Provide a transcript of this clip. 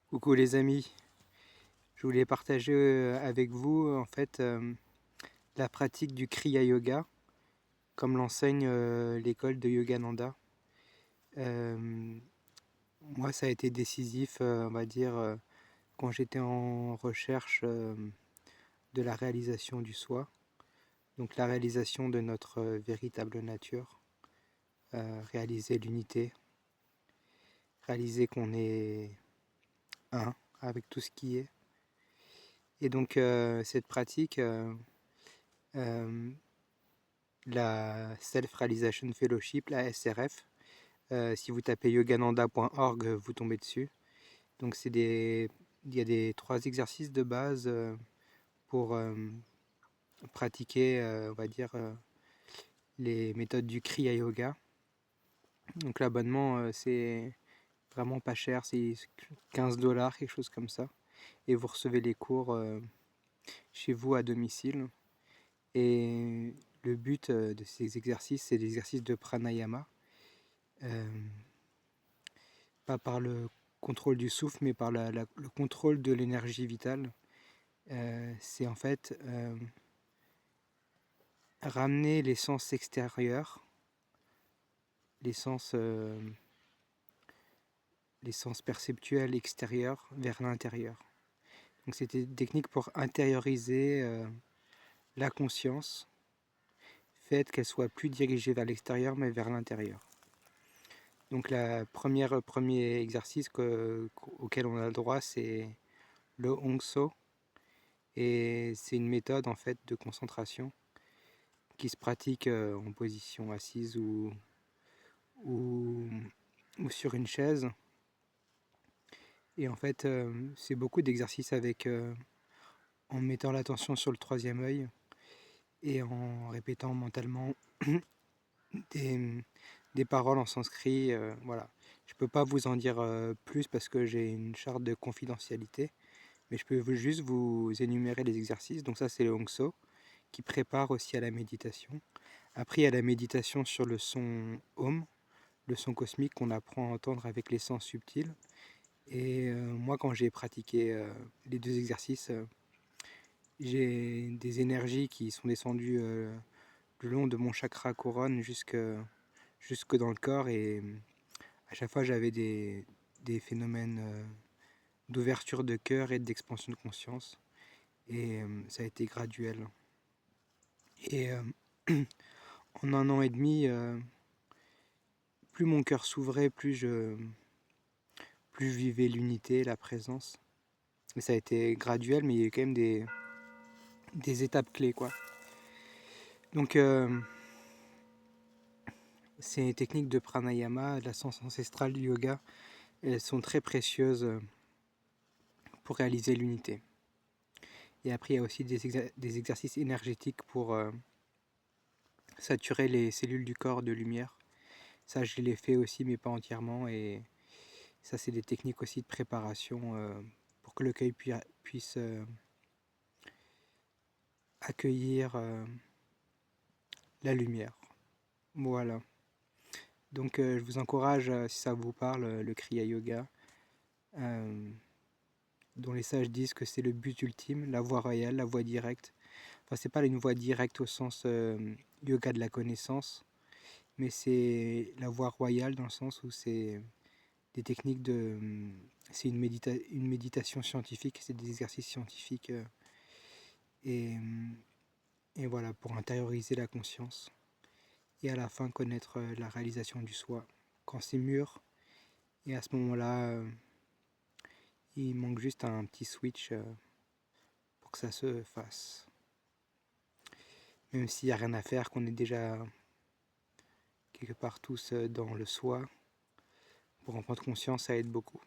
Coucou les amis, je voulais partager avec vous la pratique du Kriya Yoga, comme l'enseigne l'école de Yogananda. Moi, ça a été décisif, quand j'étais en recherche de la réalisation du soi, donc la réalisation de notre véritable nature, réaliser l'unité, réaliser qu'on est un avec tout ce qui est. Et donc cette pratique, la Self-Realization Fellowship, la SRF, si vous tapez yogananda.org, vous tombez dessus. Donc il y a trois exercices de base pour pratiquer, les méthodes du Kriya Yoga. Donc l'abonnement, c'est vraiment pas cher, c'est 15 $, quelque chose comme ça. Et vous recevez les cours chez vous à domicile. Et le but de ces exercices, c'est des exercices de pranayama, pas par le contrôle du souffle, mais par le contrôle de l'énergie vitale. C'est en fait ramener les sens extérieurs, les sens, les sens perceptuels extérieurs vers l'intérieur. Donc c'est une technique pour intérioriser la conscience, fait qu'elle soit plus dirigée vers l'extérieur, mais vers l'intérieur. Donc premier exercice auquel on a le droit, c'est le Hongso. Et c'est une méthode en fait de concentration qui se pratique en position assise ou, ou sur une chaise. Et en fait, c'est beaucoup d'exercices en mettant l'attention sur le troisième œil et en répétant mentalement des, des paroles en sanskrit. Voilà. Je ne peux pas vous en dire plus parce que j'ai une charte de confidentialité, mais je peux juste vous énumérer les exercices. Donc ça, c'est le Hongso qui prépare aussi à la méditation. Après, il y a la méditation sur le son Om, le son cosmique qu'on apprend à entendre avec les sens subtils. Et moi, quand j'ai pratiqué les deux exercices, j'ai des énergies qui sont descendues le long de mon chakra couronne jusque dans le corps. Et à chaque fois, j'avais des phénomènes d'ouverture de cœur et d'expansion de conscience. Et ça a été graduel. Et en 1 an et demi, plus mon cœur s'ouvrait, plus je vivais l'unité, la présence. Et ça a été graduel, mais il y a eu quand même des étapes clés, quoi. Donc, ces techniques de pranayama, de la science ancestrale du yoga, elles sont très précieuses pour réaliser l'unité. Et après, il y a aussi des exercices énergétiques pour saturer les cellules du corps de lumière. Ça, je l'ai fait aussi, mais pas entièrement. Et ça, c'est des techniques aussi de préparation pour que le cœur puisse accueillir la lumière. Voilà. Donc je vous encourage, si ça vous parle, le Kriya Yoga, dont les sages disent que c'est le but ultime, la voie royale, la voie directe. Enfin, c'est pas une voie directe au sens yoga de la connaissance, mais c'est la voie royale dans le sens où c'est des techniques c'est une méditation scientifique, c'est des exercices scientifiques et, et voilà, pour intérioriser la conscience et à la fin connaître la réalisation du soi quand c'est mûr. Et à ce moment-là, il manque juste un petit switch pour que ça se fasse. Même s'il n'y a rien à faire, qu'on est déjà quelque part tous dans le soi, pour en prendre conscience, ça aide beaucoup.